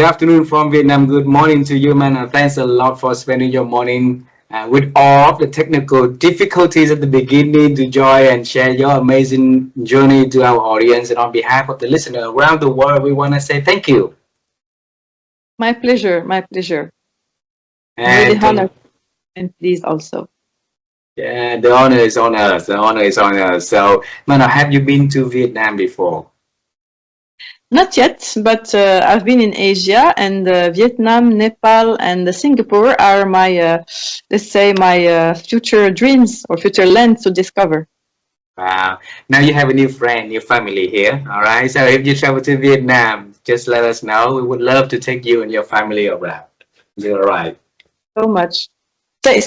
afternoon from Vietnam. Good morning to you, man. Thanks a lot for spending your morning with all of the technical difficulties at the beginning to join and share your amazing journey to our audience. And on behalf of the listener around the world, we want to say thank you. My pleasure. My pleasure. I'm really And honored and pleased also. yeah, the honor is on us. The honor is on us. So, man, have you been to Vietnam before? Not yet, but I've been in Asia, and Vietnam, Nepal, and Singapore are my, let's say, my future dreams or future lands to discover. Wow. Now you have a new friend, new family here. All right. So if you travel to Vietnam, just let us know. We would love to take you and your family around. You're right. So much.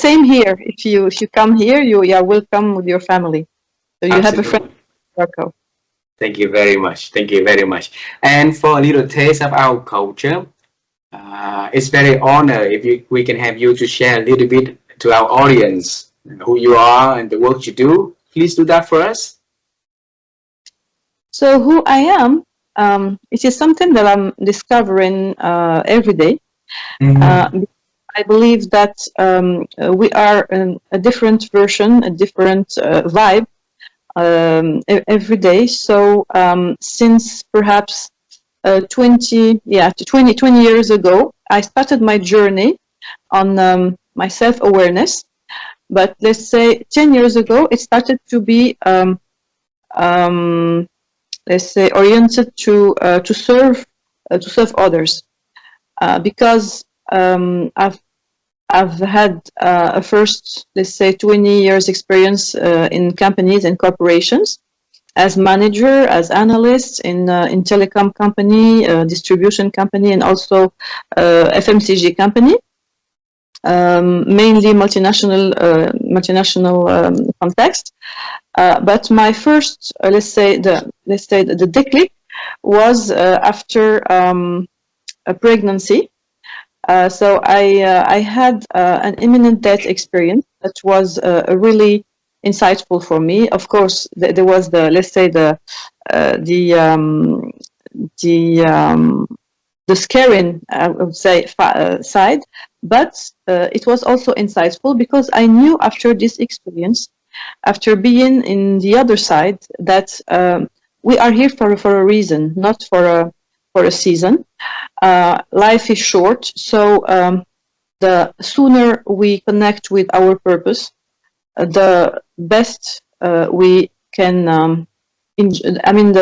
Same here. If you come here, you are welcome with your family. So you have a friend Absolutely. in Morocco. Thank you very much. Thank you very much. And for a little taste of our culture, it's very honor if we can have you to share a little bit to our audience who you are and the work you do. Please do that for us. So who I am, it is something that I'm discovering every day. Mhm. I believe that we are a different version, a different vibe every day. So since perhaps 20 years ago, I started my journey on my self-awareness. But let's say 10 years ago, it started to be, um, let's say, oriented to serve others. Because I've had a first, let's say, 20 years experience in companies and corporations as manager, as analyst in telecom company, distribution company, and also FMCG company, mainly multinational context. But my first, let's say the declic was after a pregnancy. So I had an imminent death experience that was really insightful for me. Of course, there was the, let's say, the the scaring, I would say, side, but it was also insightful because I knew after this experience, after being in the other side, that we are here for a reason, not for a season. Life is short, so the sooner we connect with our purpose, the best we can. I mean,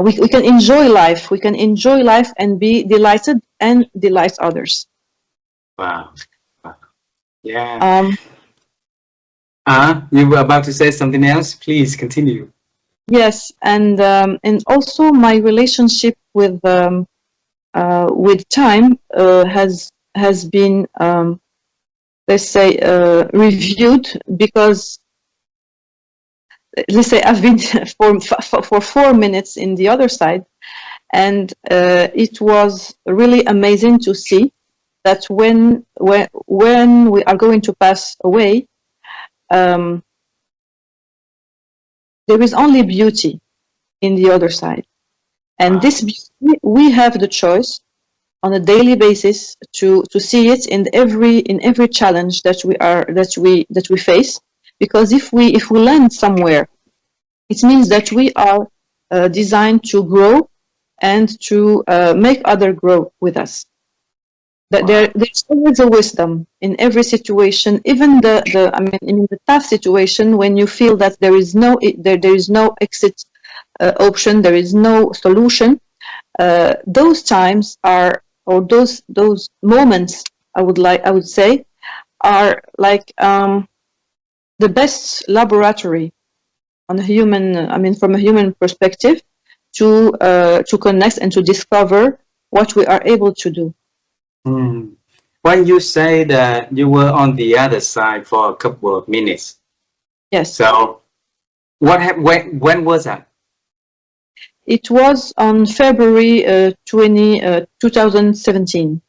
we can enjoy life. We can enjoy life and be delighted and delight others. Wow. Wow. Yeah. Um, You were about to say something else? Please continue. yes, and also my relationship with time has been, let's say, reviewed, because let's say I've been for 4 minutes in the other side, and it was really amazing to see that when we are going to pass away, um, there is only beauty in the other side, and Wow. this beauty we have the choice on a daily basis to see it in every challenge that we face, because if we land somewhere, it means that we are designed to grow and to make others grow with us. That Wow. there's always a wisdom in every situation, even the I mean, in the tough situation, when you feel that there is no exit option, there is no solution. Those times are, or those moments, I would say, are like the best laboratory on a human, I mean, from a human perspective, to connect and to discover what we are able to do. Hmm. When you say that you were on the other side for a couple of minutes, Yes, so when was that? it was on February 2017.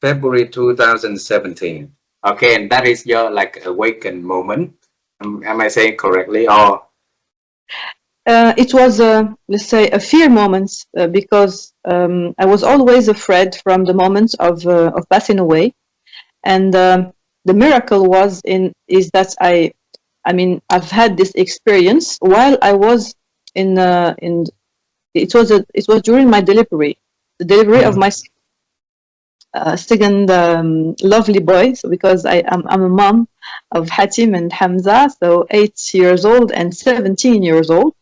February 2017. Okay, and that is your like awakened moment. Am I saying correctly? Or It was, let's say, a fear moment because I was always afraid from the moment of passing away, and the miracle is that I mean, I've had this experience while I was in. It was during my delivery, the delivery of my second lovely boy. So because I'm a mom of Hatim and Hamza, so 8 years old and 17 years old.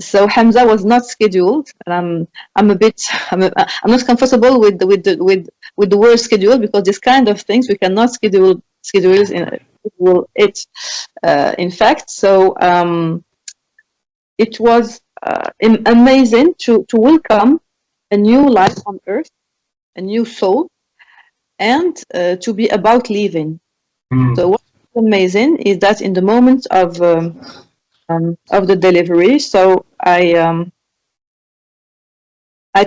So Hamza was not scheduled, and I'm a bit I'm not comfortable with the word schedule, because this kind of things we cannot schedules in schedule it in fact. So it was amazing to welcome a new life on earth, a new soul, and to be about leaving. Mm. So what's amazing is that in the moment of the delivery, so I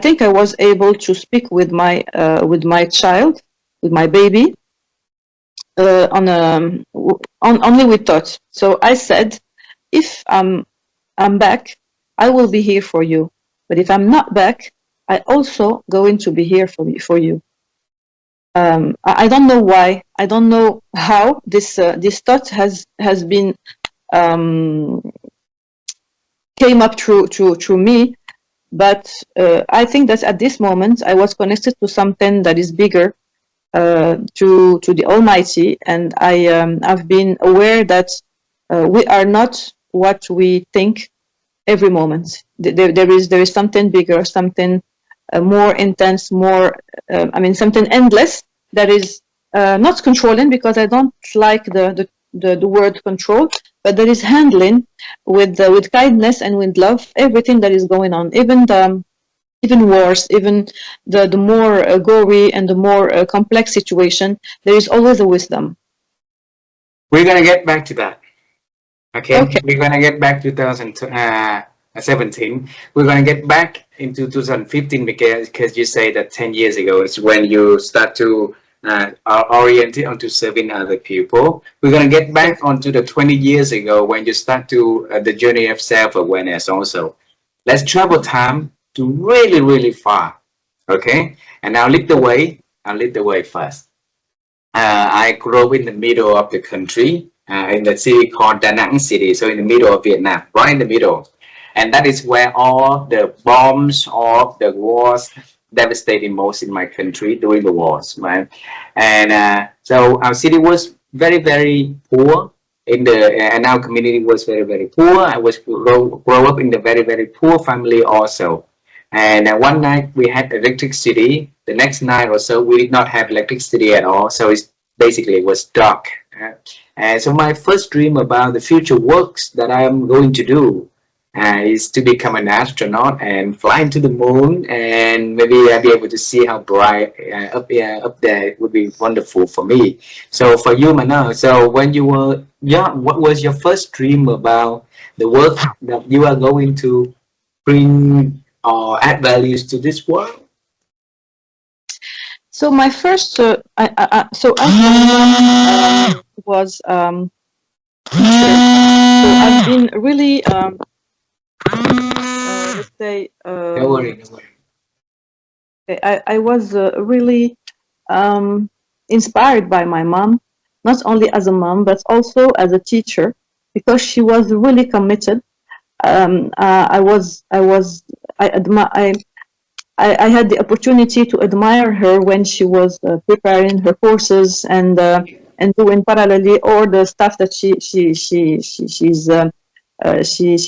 think I was able to speak with my child, with my baby, on only with thoughts. So I said, if I'm back, I will be here for you. But if I'm not back, I also going to be here for you. I don't know why. I don't know how this thought has been um, came up through me. But I think that at this moment I was connected to something that is bigger, to the Almighty, and I've been aware that we are not what we think every moment. There is something bigger, something more intense, more I mean something endless that is not controlling, because I don't like the word control, but that is handling with kindness and with love everything that is going on, even wars, even the more gory and the more complex situation. There is always a wisdom. We're gonna get back to that. Okay, Okay. we're gonna get back to 2017. We're gonna get back into 2015 because you say that 10 years ago is when you start to orient it onto serving other people. We're gonna get back Yes. onto the 20 years ago when you start to the journey of self-awareness also. Let's travel time to really, really far. Okay, and I'll lead the way. I'll lead the way first. I grew up in the middle of the country, in the city called Da Nang City, so in the middle of Vietnam, right in the middle. And that is where all the bombs of the wars devastated most in my country during the wars, right? And so our city was very, very poor and our community was very, very poor. I was grow up in the very, very poor family also. And one night we had electricity. The next night or so, we did not have electricity at all. So it's basically it was dark. And so my first dream about the future works that I am going to do is to become an astronaut and fly into the moon, and maybe I'll be able to see how bright up there. It would be wonderful for me. So for you, Manal, so when you were young, what was your first dream about the work that you are going to bring or add values to this world? So my first, so as my mom was teacher, so I've been really, let's say, No worry, no worry. I was really inspired by my mom, not only as a mom but also as a teacher, because she was really committed. I had the opportunity to admire her when she was preparing her courses and doing parallelly all the stuff that she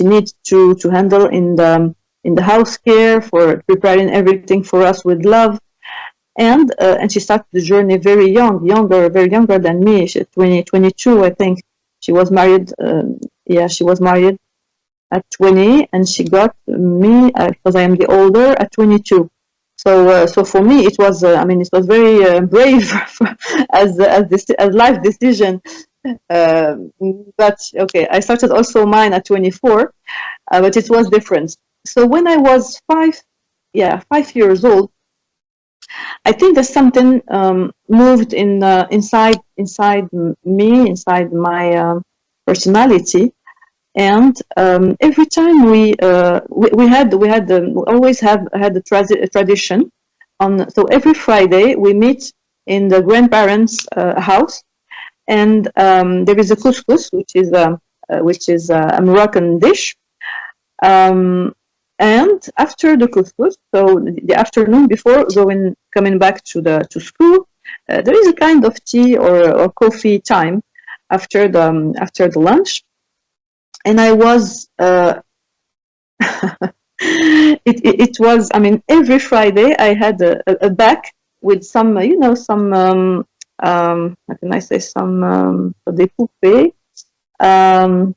needs to handle in the house care, for preparing everything for us with love. And she started the journey very very younger than me. She 22, I think. She was married. Yeah, she was married at 20, and she got me because I am the older at 22. So for me, it was I mean, it was very brave as life decision. Uh, but okay, I started also mine at 24, but it was different. So when I was 5 years old, I think there's something moved inside me, inside my personality, And every time we always have had a tradition on. So every Friday we meet in the grandparents' house, and there is a couscous, which is a Moroccan dish. Um, and after the couscous, so the afternoon before coming back to school, there is a kind of tea or coffee time after the lunch. And I was it was, I mean, every Friday I had a bag with some some how can I say, some des poupées. um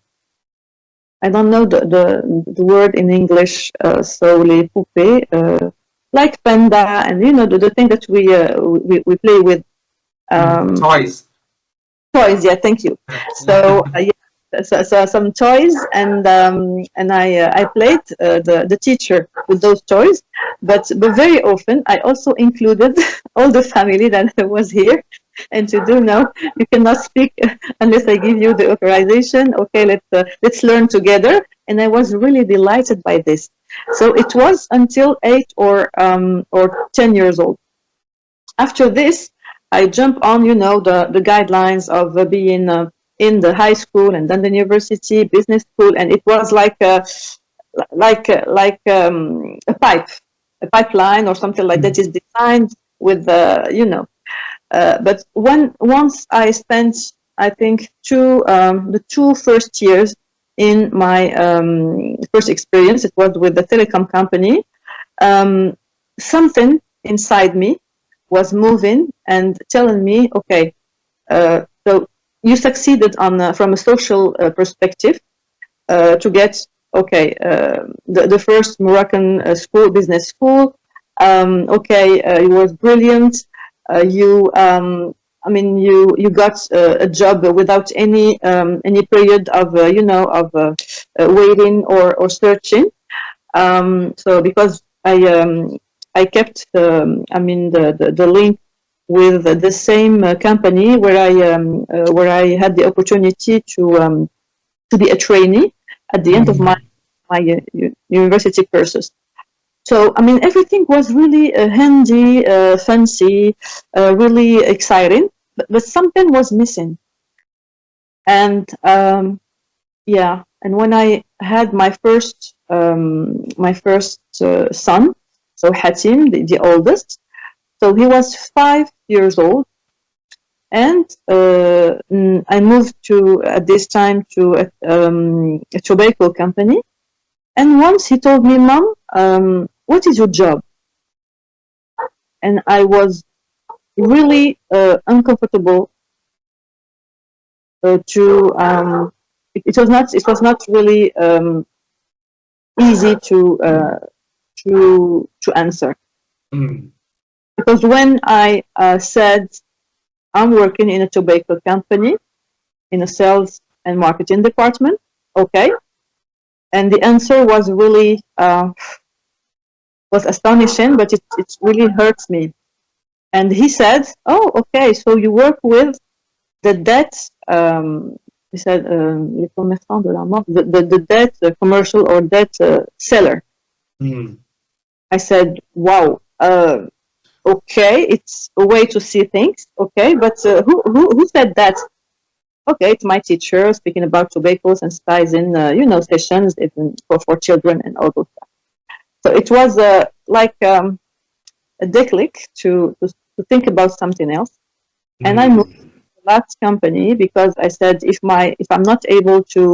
I don't know the word in English, so les poupées, like panda, and the thing that we play with, Toys. toys. Yeah, thank you. So yeah, so some toys, and I played the teacher with those toys, but very often I also included all the family that was here. And to do now, you cannot speak unless I give you the authorization. Okay, let's learn together. And I was really delighted by this. So it was until 8 or 10 years old. After this, I jump on, the guidelines of being in the high school and then the university, business school, and it was like a pipeline or something like that is designed with but once I spent, I think, the 2 first years in my first experience, it was with the telecom company. Something inside me was moving and telling me, okay, so you succeeded from a social perspective to get, okay, the first Moroccan school, business school. Okay, it was brilliant. You got a job without any period of waiting or searching. So because I kept the link with the same company where I had the opportunity to be a trainee at the end of my university courses. So, I mean, everything was really handy, fancy, really exciting, but something was missing. And yeah, and when I had my first son, so Hatim, the oldest, so he was 5 years old, and I moved at this time to a tobacco company. And once he told me, "Mom, what is your job?" And I was really uncomfortable to. It was not really easy to answer, because when I said I'm working in a tobacco company in a sales and marketing department, okay, and the answer was really was astonishing, but it really hurts me. And he said, "Oh, okay, so you work with the debt." He said, "Les commerçants de la mort," the debt commercial or debt seller. I said, "Wow, okay, it's a way to see things, okay, but who said that?" Okay, it's my teacher speaking about tobaccos and spies in sessions even for children and all those stuff. So it was like a déclic to think about something else. And I moved to the last company because I said, if I'm not able to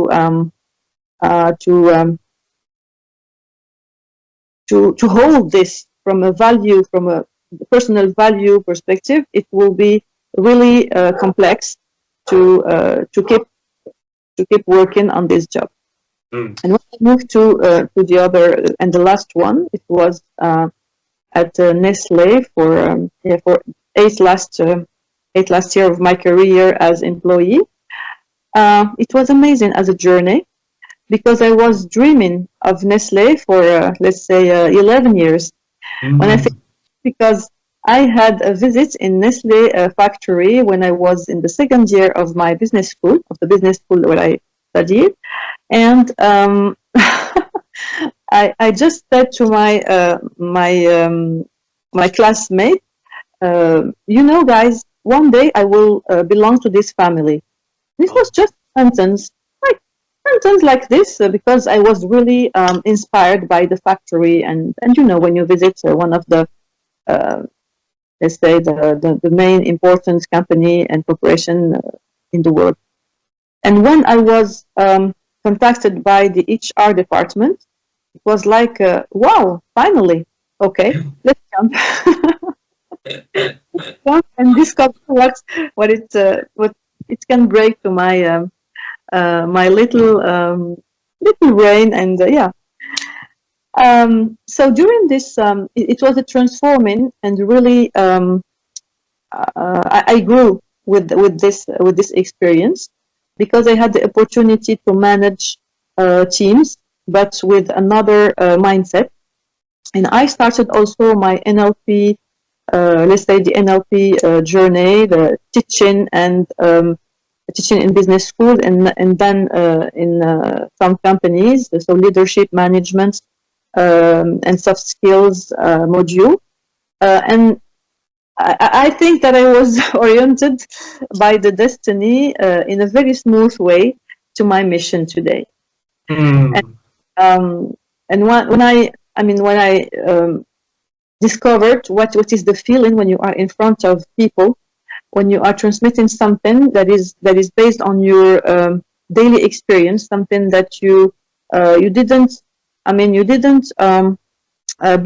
hold this from a personal value perspective, it will be really complex to keep working on this job. And when I moved to the other and the last one, it was at Nestle for 8 last year of my career as employee. It was amazing as a journey because I was dreaming of Nestle for let's say 11 years. When I think, because I had a visit in Nestle factory when I was in the second year of my business school, where I studied. And I just said to my classmate, you know, guys, one day I will belong to this family. This was just a sentence like this, because I was really inspired by the factory, and you know, when you visit one of the uh, let's say the main important company and corporation in the world. And when I was contacted by the HR department, it was like, wow, finally, okay, let's jump. And discover what it can break to my little brain. And yeah. So during this, it was a transforming, and really I grew with this experience, because I had the opportunity to manage teams, but with another mindset. And I started also my NLP, let's say the NLP journey, the teaching, and teaching in business school, and then in some companies, so leadership management and soft skills module. And I think that I was oriented by the destiny in a very smooth way to my mission today. And, Mm. um, and when I discovered what is the feeling when you are in front of people, when you are transmitting something that is based on your daily experience, something that you didn't, you didn't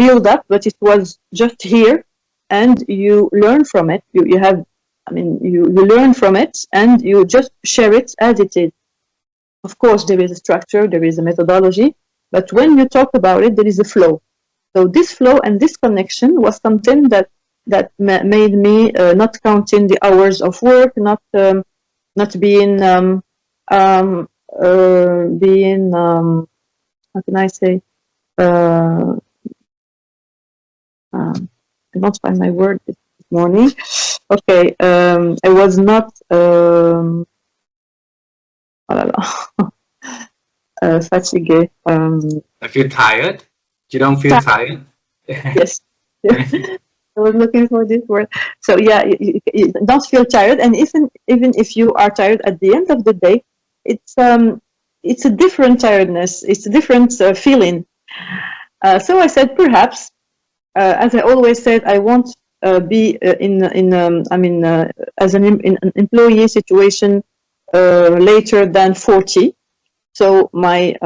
build up, but it was just here, and you learn from it. You have, you learn from it, and you just share it as it is. Of course, there is a structure, there is a methodology, but when you talk about it, there is a flow. So this flow and this connection was something that made me not counting the hours of work, not being being how can I say, uh, I don't find my word this morning. Okay, I was not oh là là, fatigué. I feel tired. You don't feel tired? Yes. I was looking for this word. So yeah, you don't feel tired, and even if you are tired at the end of the day, it's a different tiredness. It's a different feeling. So I said, perhaps, as I always said, I won't be as in an employee situation later than 40. So my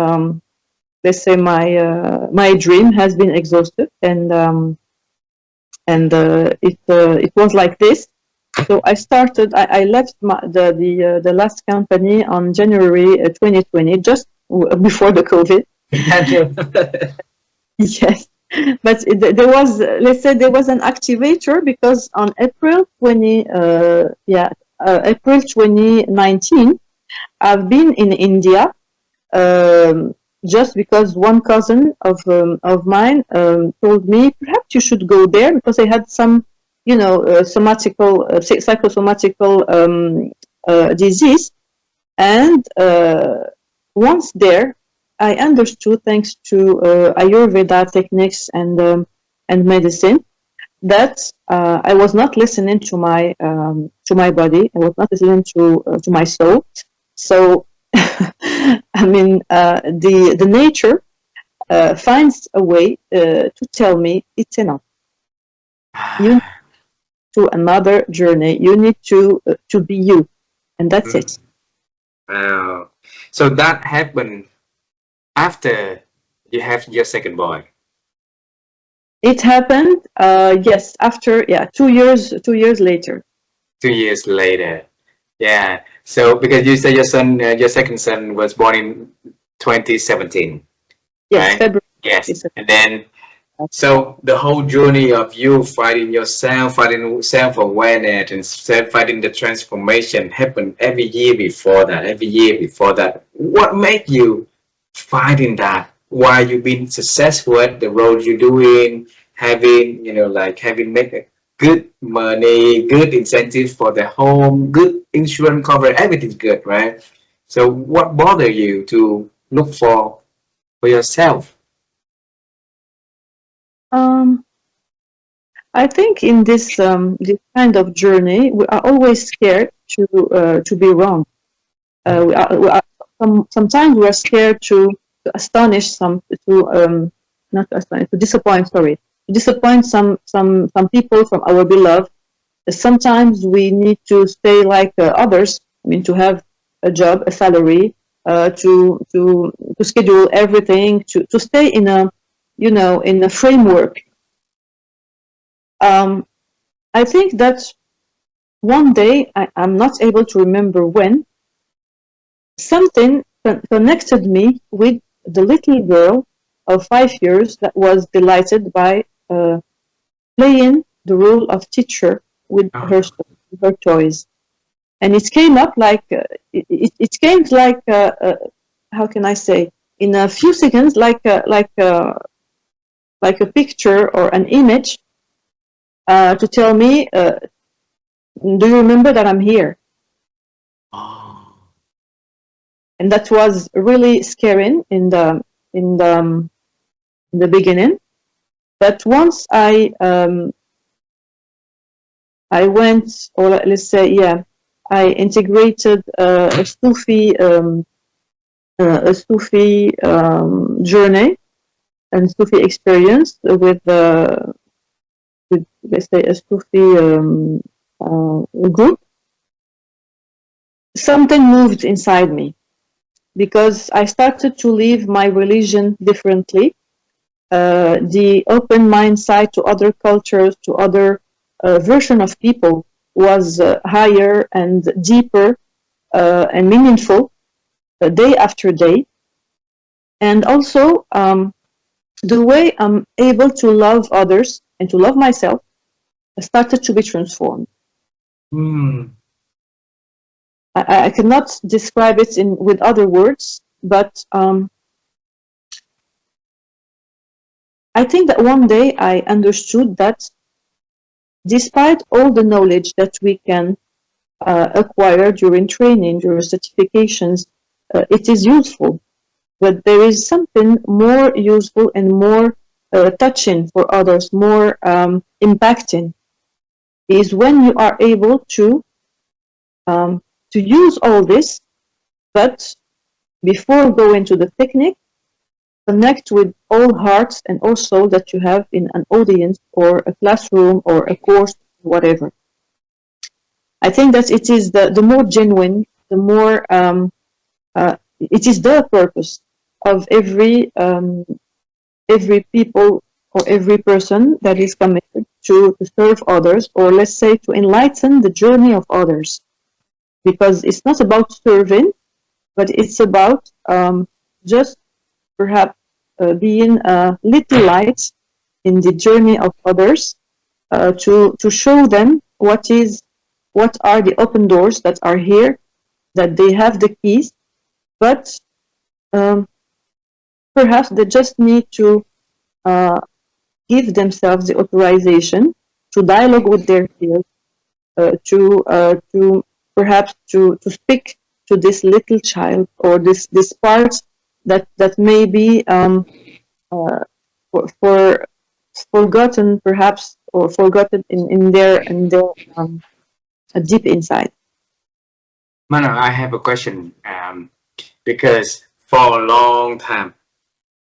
let's say my dream has been exhausted, and it was like this. So I left the last company on January 2020, just before the COVID. Yes, but there was, let's say, there was an activator, because on April 2019, I've been in India, um, just because one cousin of mine told me, perhaps you should go there, because I had some, psychosomatical disease. And once there, I understood, thanks to Ayurveda techniques and medicine, that I was not listening to my body. I was not listening to my soul. So, the nature finds a way to tell me it's enough. You need to another journey. You need to be you, and that's it. Wow. So that happened after you have your second boy. It happened, yes, after 2 years later. 2 years later. Yeah. So because you said your second son was born in 2017, Yes, right? February. Yes. And then, so the whole journey of you fighting yourself, fighting self-awareness, and fighting the transformation happened every year before that. Every year before that, what made you fighting that? Why you been successful at the role you're doing, having like having make a good money, good incentives for the home, good insurance cover, everything's good, right? So what bothered you to look for yourself? Um, I think in this kind of journey, we are always scared to be wrong. We are sometimes we are scared to astonish to not to astonish, to disappoint. Sorry, to disappoint some people from our beloved. Sometimes we need to stay like others. I mean, to have a job, a salary, to schedule everything, to stay in a in a framework. Um, I think that one day I'm not able to remember when something connected me with the little girl of 5 years that was delighted by playing the role of teacher with her toys. And it came up like it came like how can I say, in a few seconds, like a picture or an image to tell me, do you remember that I'm here? Oh. And that was really scaring in the in the beginning. But once I went, or let's say, yeah, I integrated a Sufi journey and Sufi experience with let's say a Sufi group. Something moved inside me because I started to live my religion differently. The open mind side to other cultures, to other version of people was higher and deeper and meaningful day after day. And also the way I'm able to love others and to love myself started to be transformed. Hmm. I cannot describe it in with other words, but I think that one day I understood that despite all the knowledge that we can acquire during training, during certifications, it is useful. But there is something more useful and more touching for others, more impacting, is when you are able to use all this, but before going to the technique, connect with all hearts and all soul that you have in an audience or a classroom or a course, whatever. I think that it is the more genuine, the more it is the purpose of every people or every person that is committed to serve others, or let's say to enlighten the journey of others. Because it's not about serving, but it's about just perhaps being a little light in the journey of others to show them what are the open doors that are here, that they have the keys, but um, perhaps they just need to uh, give themselves the authorization to dialogue with their peers, to perhaps to speak to this little child or this part that may be for forgotten perhaps, or forgotten in their deep inside. Mana, I have a question. Because for a long time,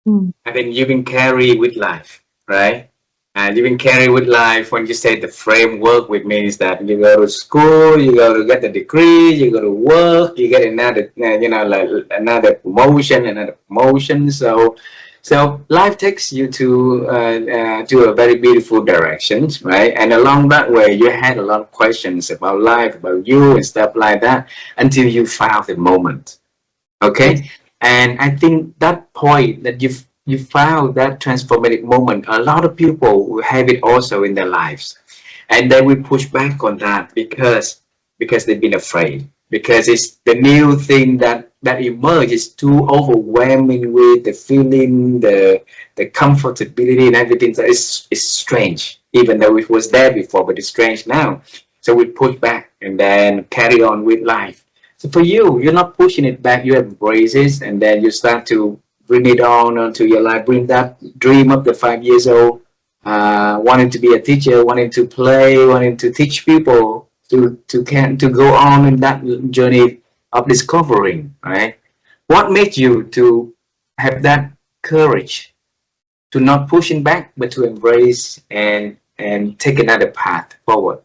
Mm. I think you've been carried with life, right? And you've been carried with life. When you say the framework, which means that you go to school, you go to get the degree, you go to work, you get another, like another promotion. So life takes you to a very beautiful directions, right? And along that way, you had a lot of questions about life, about you, and stuff like that, until you found the moment. Yes. Okay, and I think that point that you found that transformative moment, a lot of people will have it also in their lives, and they will push back on that because they've been afraid, because it's the new thing that emerges too overwhelming with the feeling, the comfortability and everything. So it's strange, even though it was there before, but it's strange now. So we push back and then carry on with life. So for you, you're not pushing it back, you embrace it, and then you start to bring it on onto your life, bring that dream of the 5 years old, wanting to be a teacher, wanting to play, wanting to teach people to go on in that journey of discovering, right? What made you to have that courage to not pushing back, but to embrace and take another path forward?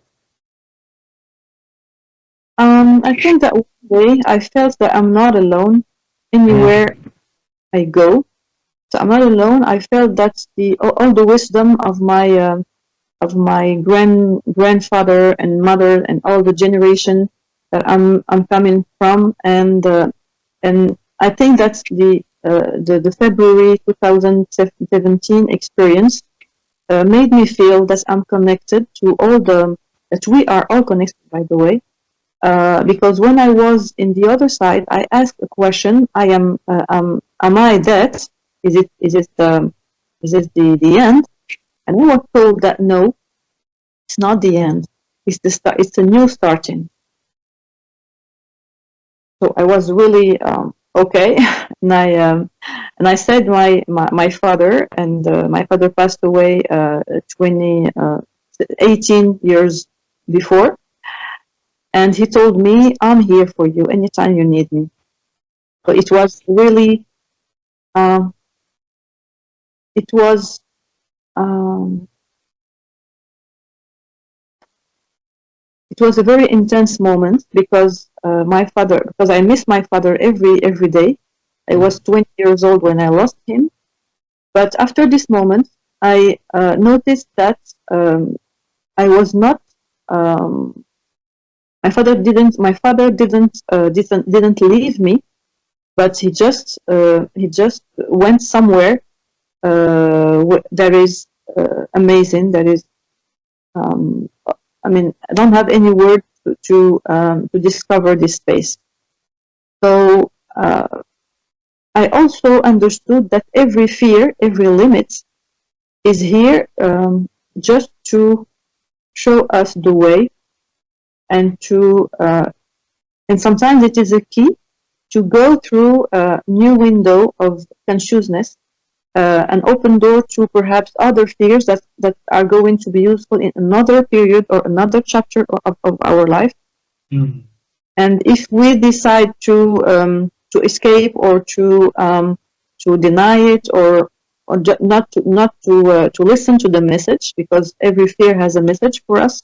I think that one day I felt that I'm not alone anywhere Mm, I go. So I'm not alone. I felt that all the wisdom of my grandfather and mother and all the generation that I'm coming from, and I think that's the February 2017 experience made me feel that I'm connected to all the that we are all connected, by the way. Because when I was in the other side, I asked a question: am I dead? Is it the end? And I was told that no, it's not the end. It's the start. It's a new starting. So I was really okay, and I said my father, and my father passed away 18 years before, and he told me, "I'm here for you anytime you need me." So um, it was um, it was a very intense moment because because I miss my father every day. I was mm, 20 years old when I lost him. But after this moment, I noticed that I was not. Um, My father didn't leave me, but he just went somewhere. That is amazing. That is. Um, I mean, I don't have any word to discover this space. So I also understood that every fear, every limit, is here just to show us the way, and and sometimes it is a key to go through a new window of consciousness, an open door to perhaps other fears that are going to be useful in another period or another chapter of our life. mm, And if we decide to escape or to deny it, or not to listen to the message, because every fear has a message for us,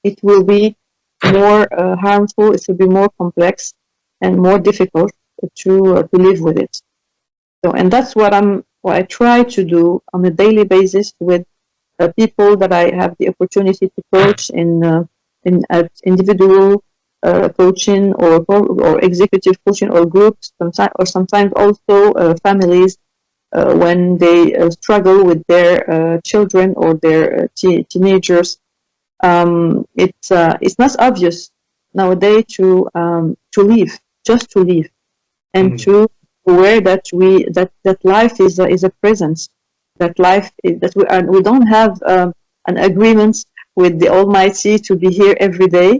it will be more harmful. It will be more complex and more difficult to live with it. So, and that's what I try to do on a daily basis with people that I have the opportunity to coach in at individual coaching, or executive coaching, or groups, sometimes also families when they struggle with their children or their teenagers. It's not obvious nowadays to live, just to live, and mm. to aware that life is a presence, that life is, that we don't have an agreement with the Almighty to be here every day.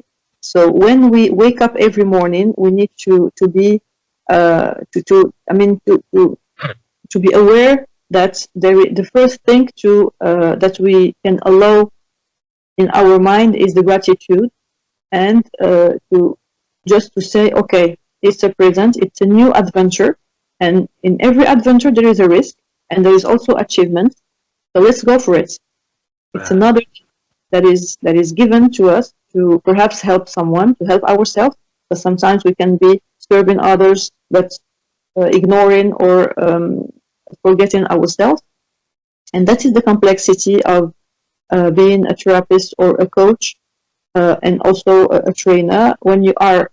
So when we wake up every morning, we need to be to I mean to be aware that the first thing that we can allow in our mind is the gratitude, and to just to say, okay, it's a present, it's a new adventure, and in every adventure there is a risk, and there is also achievement. So let's go for it. It's Right. another that is given to us to perhaps help someone, to help ourselves. Because sometimes we can be serving others, but ignoring or forgetting ourselves, and that is the complexity of being a therapist or a coach, and also a trainer. When you are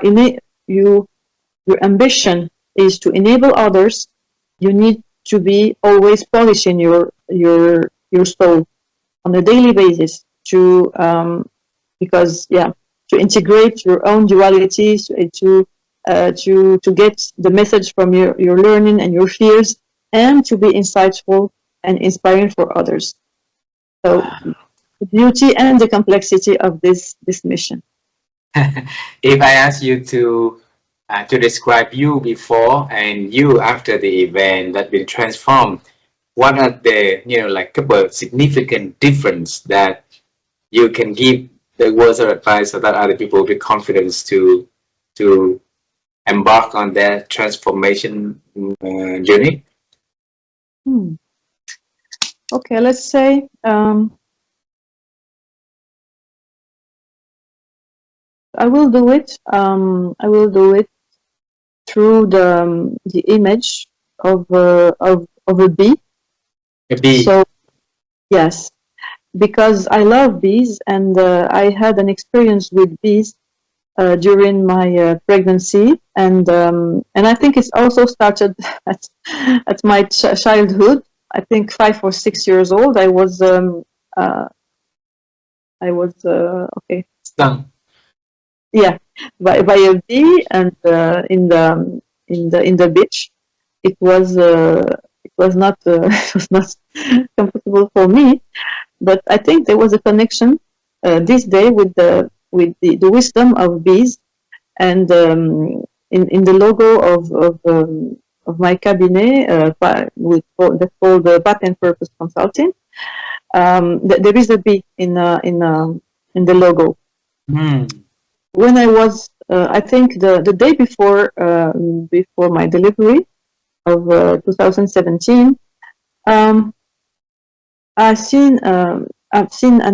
in it, your ambition is to enable others. You need to be always polishing your soul on a daily basis because to integrate your own dualities, to get the message from your learning and your fears, and to be insightful and inspiring for others. So Wow. the beauty and the complexity of this mission. If I ask you to describe you before and you after the event that been transformed, what are the like couple of significant difference that you can give the words of advice so that other people will be confident to embark on their transformation journey? Hmm. Okay, let's say I will do it. I will do it through the image of a bee. A bee. So yes, because I love bees, and I had an experience with bees during my pregnancy, and I think it's also started at my childhood. I think 5 or 6 years old. Uh, I was okay. Stung. Yeah, by a bee, and in the beach. It was it was not it was not comfortable for me, but I think there was a connection this day with the wisdom of bees, and in the logo of my cabinet, that's called Patent Purpose Consulting. There is a bee in the logo. Hmm. When I was, I think the day before my delivery of 2017, um, I've seen an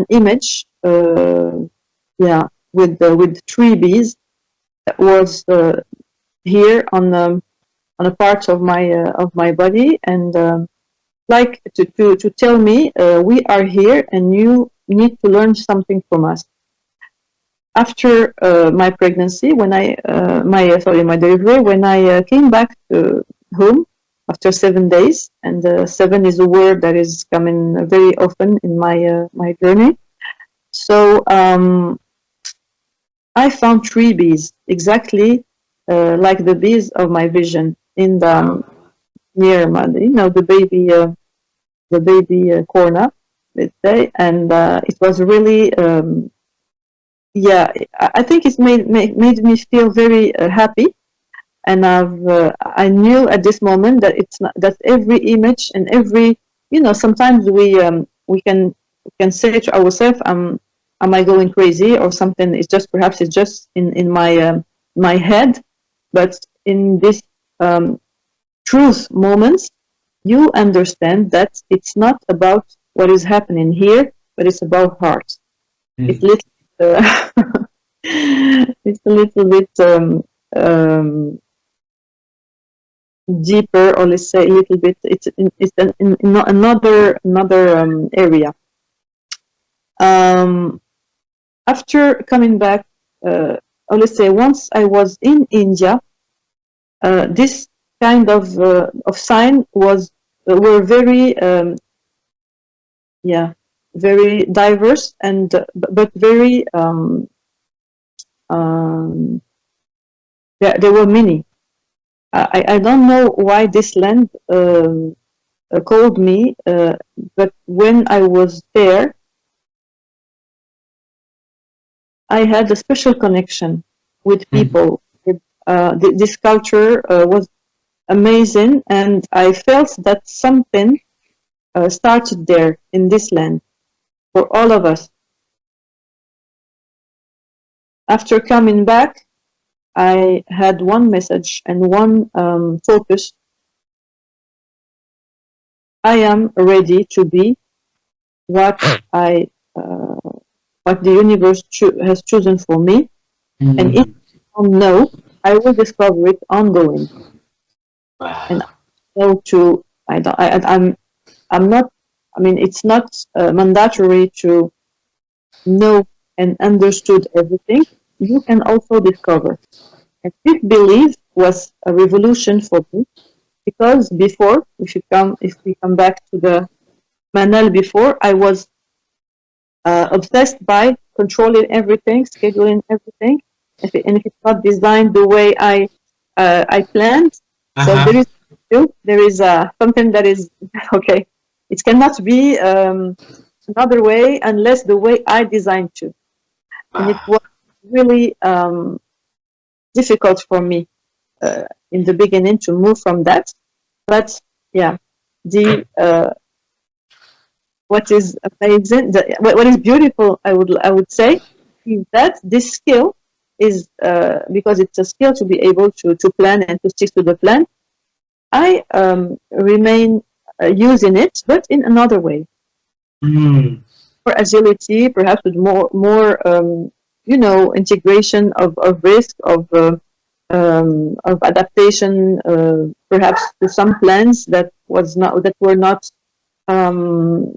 image, yeah, with three bees that was here on a part of my body, and like to tell me, we are here and you need to learn something from us. After my pregnancy, when I my delivery, when I came back to home after 7 days, and seven is a word that is coming very often in my journey. So I found three bees exactly like the bees of my vision in the Wow. near my, the baby corner, let's say, and it was really. Yeah, I think it's made me feel very happy, and I knew at this moment that it's not, that every image and every, sometimes we can say to ourselves, am I going crazy or something? It's just, perhaps it's just in my head, but in this um, truth moments, you understand that it's not about what is happening here, but it's about heart. It's Hmm. little. It's a little bit um, deeper, or let's say a little bit. In another area. Um, After coming back, or let's say once I was in India, this kind of sign were very yeah, very diverse, and but very um, yeah, there were many. I don't know why this land called me, but when I was there, I had a special connection with Hmm. people. This culture was amazing, and I felt that something started there in this land for all of us. After coming back, I had one message and one focus. I am ready to be what I uh, what the universe has chosen for me, and if Hmm. I don't know, I will discover it ongoing. And Wow. I know to I don't I'm not. I mean, it's not mandatory to know and understood everything. You can also discover. And this belief was a revolution for me, because before, if we come back to the Manal before, I was obsessed by controlling everything, scheduling everything. And if it's not designed the way I planned, so Uh-huh. there is something that is okay. It cannot be another way unless the way I designed to. And it Wow. was really difficult for me in the beginning to move from that. But yeah, the what is amazing, what is beautiful, I would say, is that this skill is because it's a skill to be able to plan and to stick to the plan. I remain using it, but in another way. Mm. For agility, perhaps with more integration of risk, of adaptation, perhaps to some plans that were not um,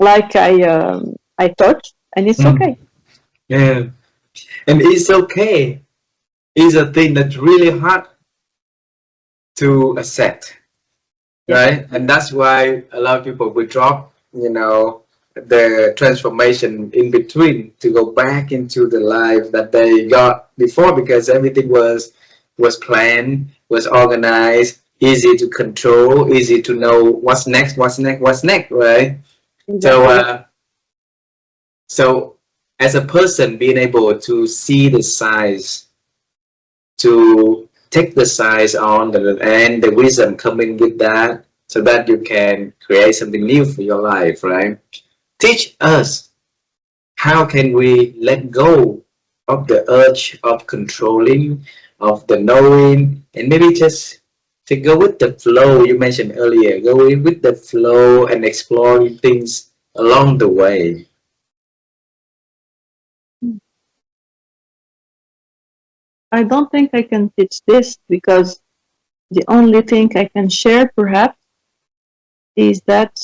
like I thought, and it's Mm. okay. Yeah, and it's okay. It's a thing that's really hard to accept, Yes. right? And that's why a lot of people will drop, the transformation in between to go back into the life that they got before, because everything was planned, was organized, easy to control, easy to know what's next, what's next, right? So, Exactly. so as a person being able to see the size, to take the size on and the wisdom coming with that, so that you can create something new for your life, right? Teach us, how can we let go of the urge of controlling, of the knowing, and maybe just to go with the flow you mentioned earlier, go with the flow and exploring things along the way. I don't think I can teach this because the only thing I can share, perhaps, is that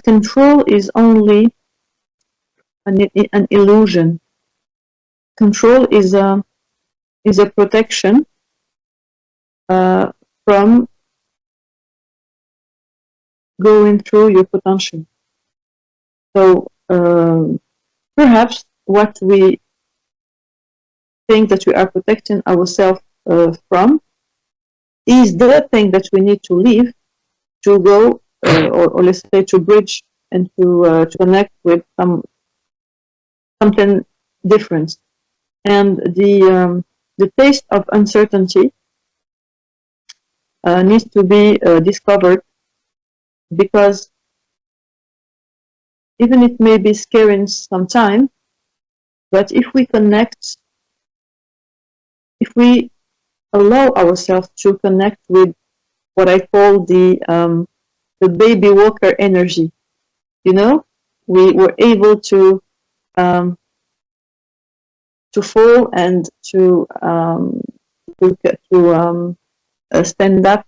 control is only an illusion. Control is a protection uh, from going through your potential. So perhaps what we think that we are protecting ourselves from is the thing that we need to leave to go, or let's say to bridge and to connect with something different. And the taste of uncertainty needs to be discovered, because even it may be scary sometimes, but if we allow ourselves to connect with what I call the baby walker energy, we were able um, to fall and to stand up.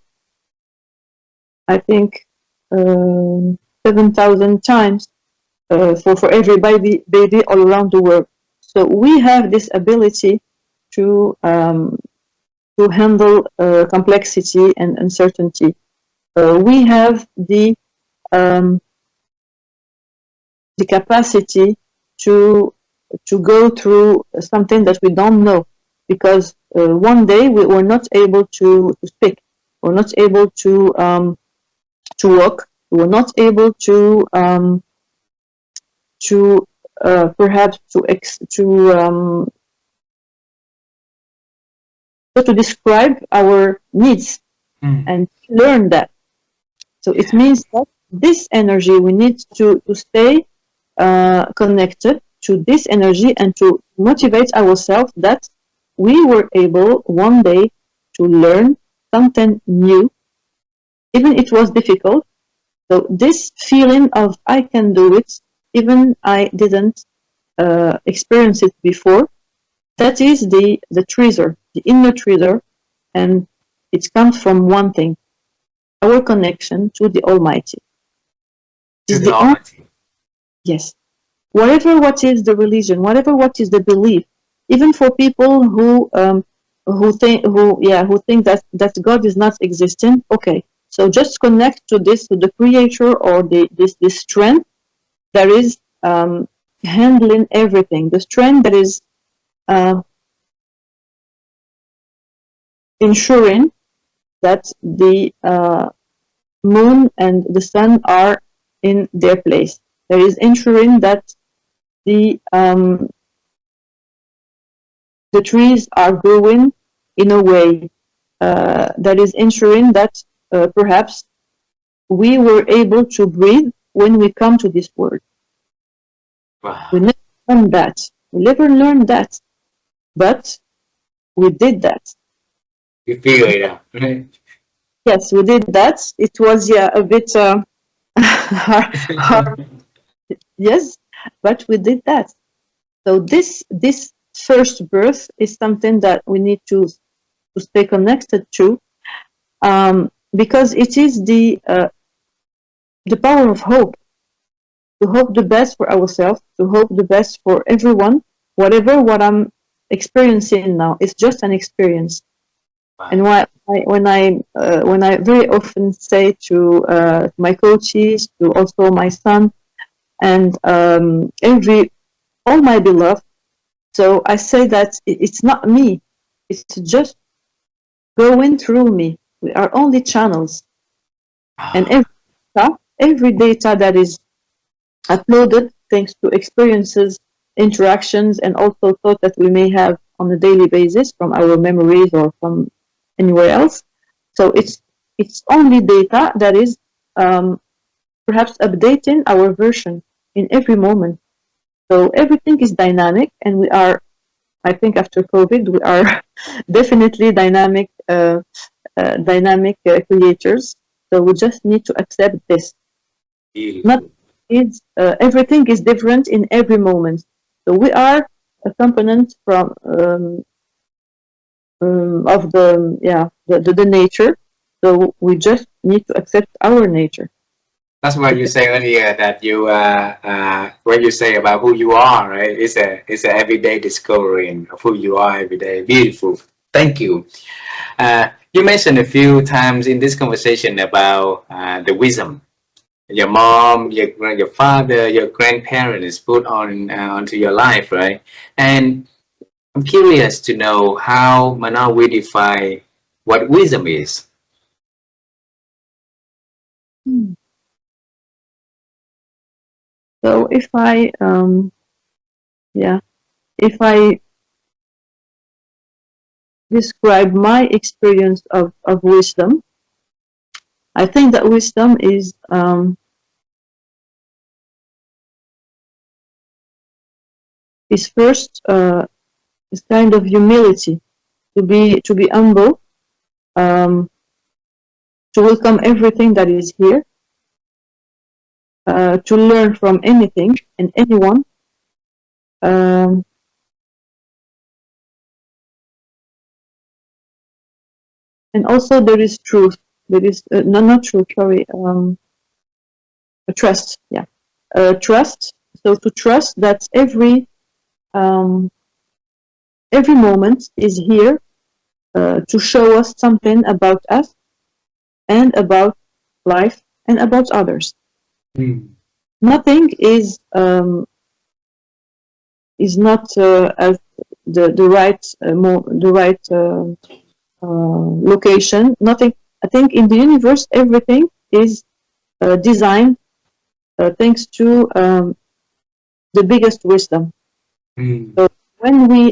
I think 7,000 times for every baby all around the world. So we have this ability to um, to handle complexity and uncertainty. We have um, the capacity to go through something that we don't know, because one day we were not able to speak, we're not able to walk, we were not able to perhaps to describe our needs Mm. and learn that. So it means that this energy, we need to stay connected to this energy and to motivate ourselves that we were able one day to learn something new, even it was difficult. So this feeling of I can do it, even I didn't experience it before, that is the treasure, the inner treasure, and it comes from one thing: our connection to the Almighty. To Is the the only Almighty. yes. Whatever what is the religion, whatever what is the belief, even for people who think that God is not existing. Okay, so just connect to this, to the Creator, or this strength that is handling everything. The strength that is uh, ensuring that the moon and the sun are in their place. There is ensuring that the trees are growing in a way that is ensuring that perhaps we were able to breathe when we come to this world. Wow. We never learned that. We never learned that, but we did that. You figure it out, right? Yes, we did that. It was a bit hard, yes, but we did that. So this first birth is something that we need to stay connected to, because it is the power of hope, to hope the best for ourselves, to hope the best for everyone. What I'm experiencing now is just an experience. Wow. And when I very often say to my coaches, to also my son, and all my beloved, so I say that it's not me, it's just going through me. We are only channels, and every data that is uploaded, thanks to experiences, interactions, and also thoughts that we may have on a daily basis from our memories or from anywhere else. So it's only data that is perhaps updating our version in every moment. So everything is dynamic, and we are, I think, after COVID, we are definitely dynamic creators. So we just need to accept this. Not is everything is different in every moment. So we are a component from of the nature. So we just need to accept our nature. That's why you say earlier that you when you say about who you are, right? It's a everyday discovering of who you are every day. Beautiful. Thank you. You mentioned a few times in this conversation about the wisdom your mom, your father, your grandparents put on onto your life, right? And I'm curious to know how Manal will define what wisdom is. So if I describe my experience of wisdom, I think that wisdom is first is kind of humility, to be humble, to welcome everything that is here, to learn from anything and anyone. And also there is truth. There is not truth. Sorry, trust. Yeah, trust. So to trust that every moment is here to show us something about us and about life and about others. Nothing is not at the right location. Nothing. I think in the universe everything is designed thanks to the biggest wisdom. So when we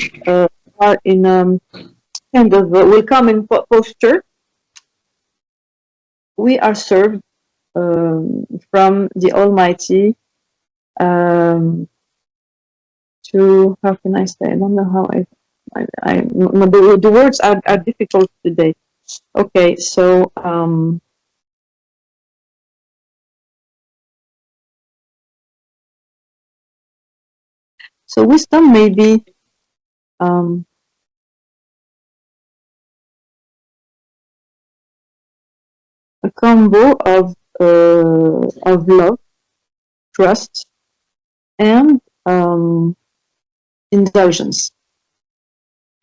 are in kind of welcoming posture, we are served from the Almighty to, how can I say? I don't know how the words are difficult today. Okay, so wisdom may be a combo of love, trust, and indulgence.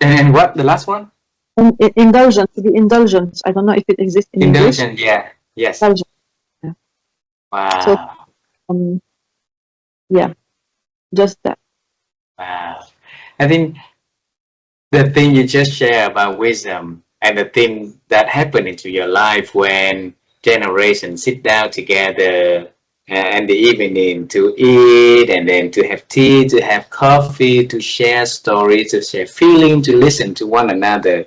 And what the last one? Indulgence, to be indulgent. I don't know if it exists in English. Indulgent, yeah. Yes. Indulgence. Yeah. Wow. So yeah, just that. Wow. I think the thing you just shared about wisdom and the thing that happen into your life when generations sit down together in the evening to eat and then to have tea, to have coffee, to share stories, to share feeling, to listen to one another,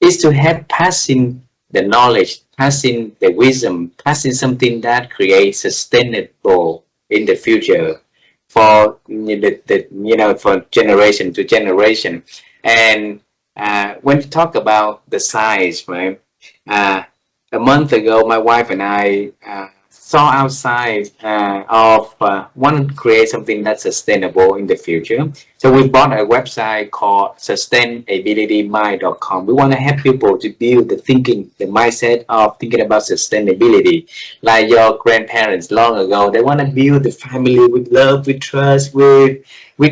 is to have passing the knowledge, passing the wisdom, passing something that creates sustainable in the future for for generation to generation. And when you talk about the size, right? Uh, a month ago, my wife and I saw outside of want to create something that's sustainable in the future. So we bought a website called sustainabilitymind.com. We want to help people to build the thinking, the mindset of thinking about sustainability. Like your grandparents long ago, they want to build the family with love, with trust, with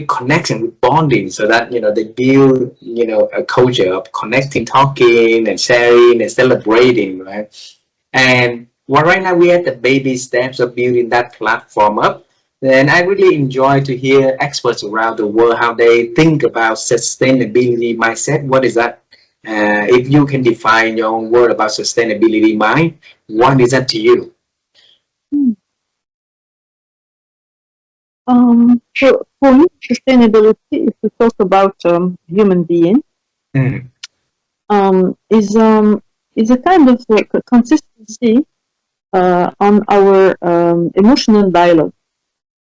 connection, with bonding, so that they build a culture of connecting, talking, and sharing and celebrating, right? And well, right now we're at the baby steps of building that platform up. And I really enjoy to hear experts around the world how they think about sustainability mindset. What is that? If you can define your own word about sustainability mind, what is that to you? Hmm. For me, sustainability, if we talk about human being, Mm. um, is um, is a kind of consistency on our emotional dialogue,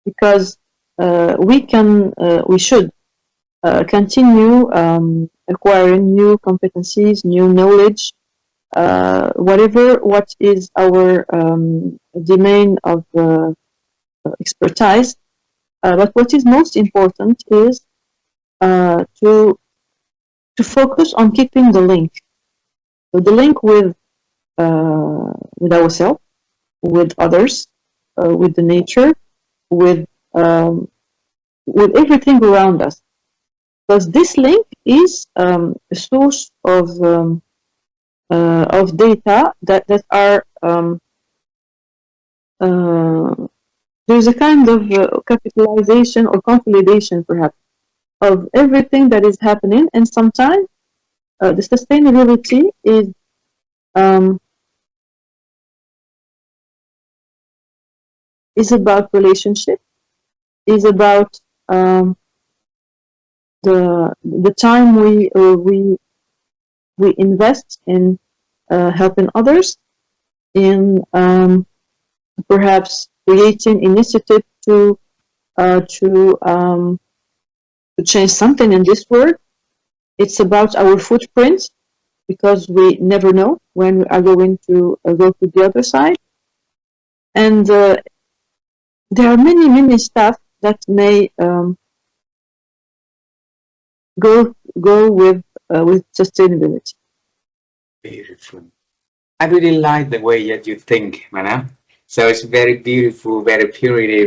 because we should continue acquiring new competencies, new knowledge, what is our domain of expertise. But what is most important is to focus on keeping the link, so the link with ourselves, with others, with the nature, with um, with everything around us, because this link is a source of data that are uh, there's a kind of capitalization or consolidation, perhaps, of everything that is happening, and sometimes the sustainability um, is about relationship, is about the time we invest in helping others, in perhaps creating initiative uh, to um, to change something in this world. It's about our footprint, because we never know when we are going to go to the other side. And there are many stuff that may go with sustainability. Beautiful. I really like the way that you think, Mana. So it's very beautiful, very purity,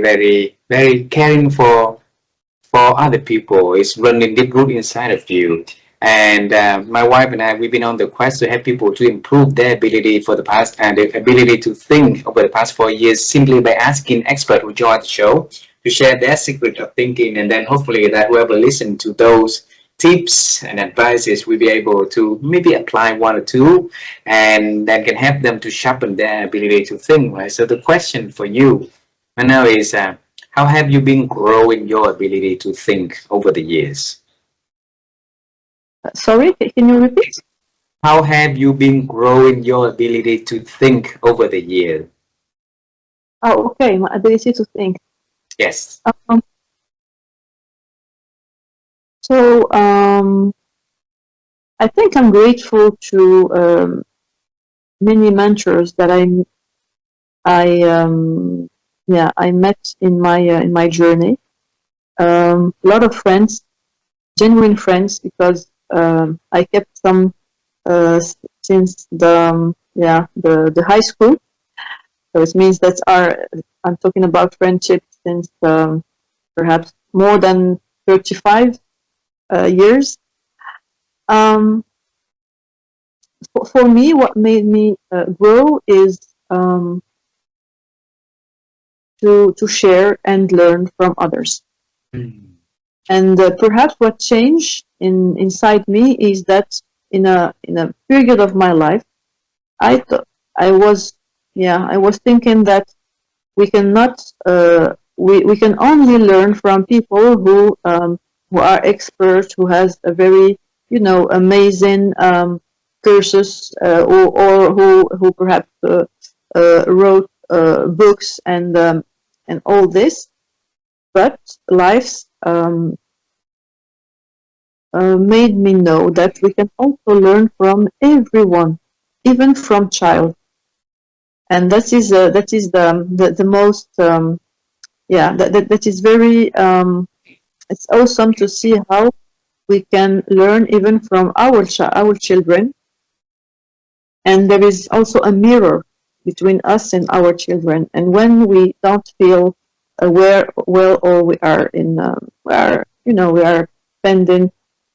very caring for other people. It's running deep root inside of you. And my wife and I, we've been on the quest to help people to improve their ability for the past and the ability to think over the past 4 years, simply by asking experts who join the show to share their secret of thinking. And then hopefully that whoever listens to those tips and advices will be able to maybe apply one or two, and that can help them to sharpen their ability to think, right? So the question for you, Manal, is how have you been growing your ability to think over the years? Sorry, can you repeat? How have you been growing your ability to think over the years? Oh, okay, my ability to think. Yes. Um, so I think I'm grateful to many mentors that I yeah, I met in my journey. A lot of friends, genuine friends, because I kept some since the high school. So it means that I'm talking about friendship since perhaps more than 35 years. Um, for me, what made me grow is to share and learn from others. Mm. And perhaps what changed inside me is that in a period of my life, I thought I was yeah I was thinking that we cannot we can only learn from people who are experts, who has a very amazing cursus, or who perhaps wrote books and all this. But life made me know that we can also learn from everyone, even from child, and that is the most that is very it's awesome to see how we can learn even from our children, and there is also a mirror between us and our children. And when we don't feel aware well, or we are spending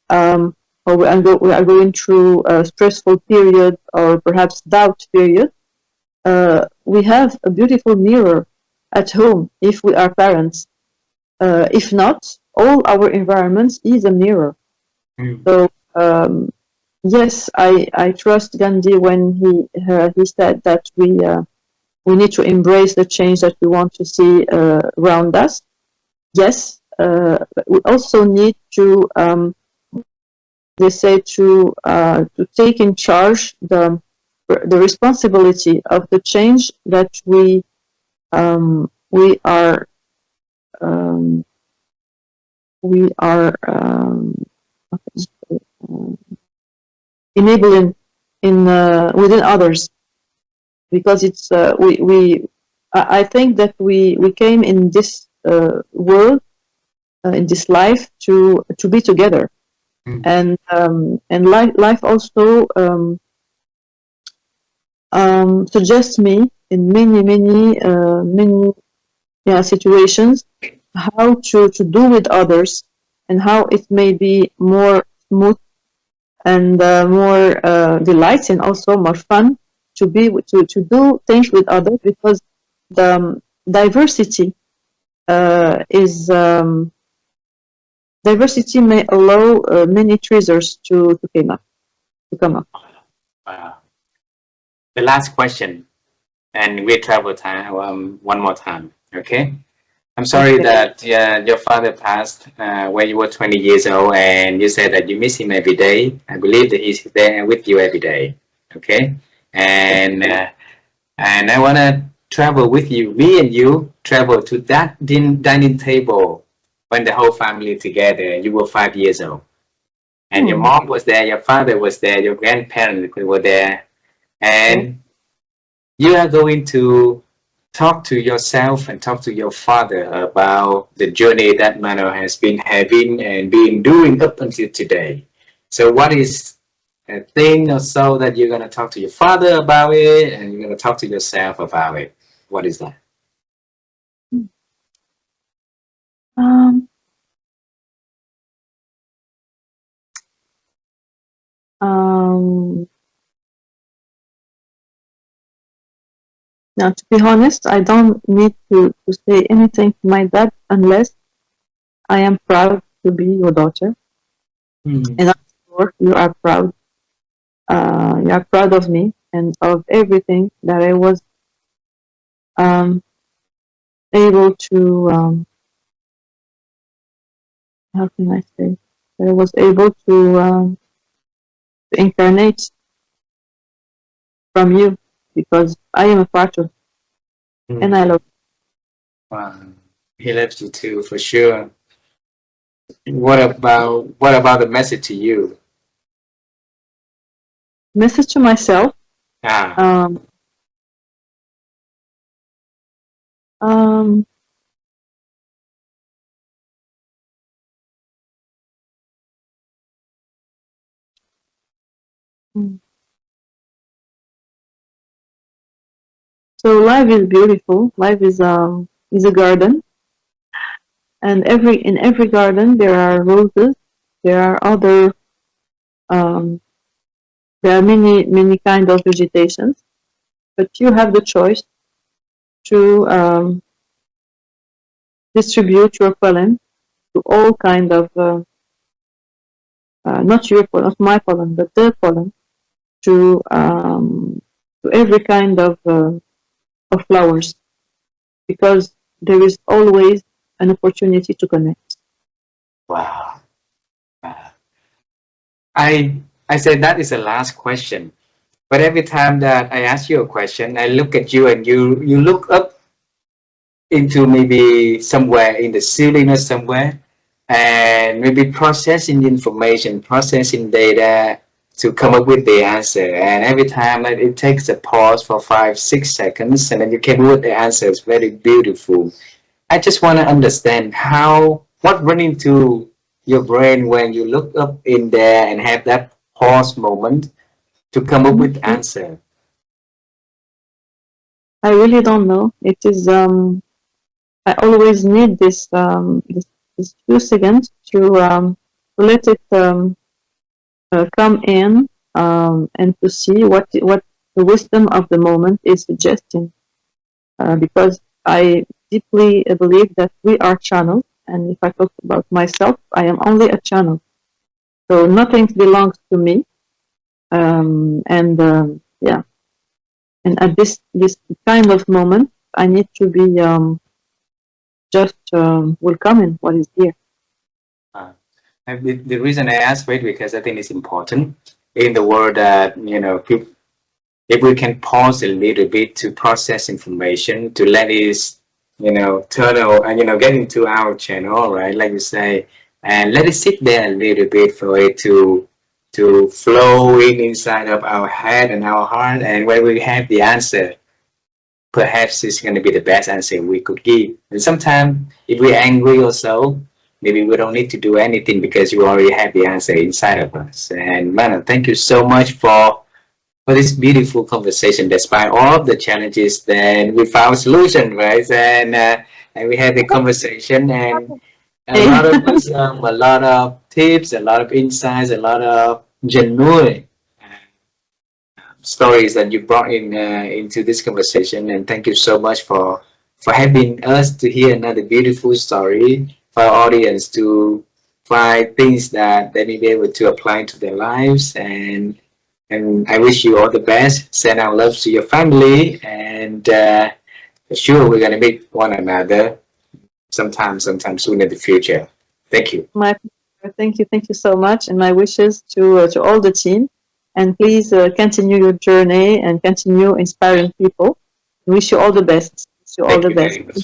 or we are going through a stressful period, or perhaps doubt period, we have a beautiful mirror at home if we are parents. If not, all our environments is a mirror. Mm. So yes, I trust Gandhi when he said that we need to embrace the change that we want to see around us. Yes, but we also need to they say to take in charge the responsibility of the change that we are um, we are enabling in within others, because it's I think that we came in this world, in this life, to be together. Mm. And life also suggests me in many situations how to do with others, and how it may be more smooth and more delights, and also more fun to do things with others, because the diversity is diversity may allow many treasures to come up. Wow. The last question, and we travel time one more time. Okay. I'm sorry Okay. that your father passed when you were 20 years old, and you said that you miss him every day. I believe that he's there with you every day. Okay, and and I wanna travel with you. Me and you travel to that dining table when the whole family together. You were 5 years old, and your Hmm. mom was there, your father was there, your grandparents were there, Okay. and you are going to talk to yourself and talk to your father about the journey that Mano has been having and been doing up until today. So, what is a thing or so that you're going to talk to your father about it, and you're going to talk to yourself about it? What is that? Um, um, Now, to be honest, I don't need to say anything to my dad unless I am proud to be your daughter, Hmm. and I'm sure you are proud. You are proud of me and of everything that I was um, able to. How can I say? That I was able to incarnate from you, because I am a part of, and I Hmm. love. Wow. He loves you too, for sure. What about the message to you? Message to myself. Ah. Um, um, so life is beautiful. Life is a garden, and in every garden there are roses. There are other um, there are many kind of vegetations, but you have the choice to distribute your pollen to all kind of not your pollen, not my pollen, but the pollen to every kind of flowers, because there is always an opportunity to connect. Wow. I I said that is the last question. But every time that I ask you a question, I look at you and you look up into maybe somewhere in the ceiling or somewhere, and maybe processing information, processing data to come up with the answer. And every time it takes a pause for 5, 6 seconds, and then you came with the answer. It's very beautiful. I just want to understand what run into your brain when you look up in there and have that pause moment to come up with the Mhm. answer. I really don't know. It is I always need this few seconds to let it come in, and to see what the wisdom of the moment is suggesting. Because I deeply believe that we are channels, and if I talk about myself, I am only a channel. So nothing belongs to me, and yeah, and at this kind of moment, I need to be just welcoming what is here. Uh, and the reason I ask it because I think it's important in the world that if we can pause a little bit to process information, to let it turn out and get into our channel, right? Like you say, and let it sit there a little bit for it to flow in inside of our head and our heart, and when we have the answer, perhaps it's going to be the best answer we could give. And sometimes, if we're angry or so, maybe we don't need to do anything because you already have the answer inside of us. And Manal, thank you so much for this beautiful conversation. Despite all of the challenges, then we found solution, right? And we had the conversation and a lot of wisdom, a lot of tips, a lot of insights, a lot of genuine stories that you brought in into this conversation. And thank you so much for having us to hear another beautiful story for our audience to find things that they may be able to apply to their lives. And I wish you all the best. Send our love to your family, and sure we're gonna meet one another sometime soon in the future. Thank you. My pleasure. Thank you so much, and my wishes to all the team. And please continue your journey and continue inspiring people. Wish you all the best. Wish you all Thank the you best. very much.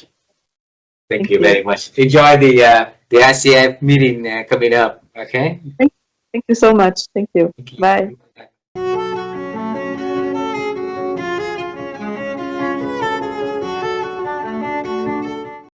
Thank Thank you you. very much. Enjoy the ICF meeting coming up. Okay. Thank you so much. Thank you. Thank Bye. you.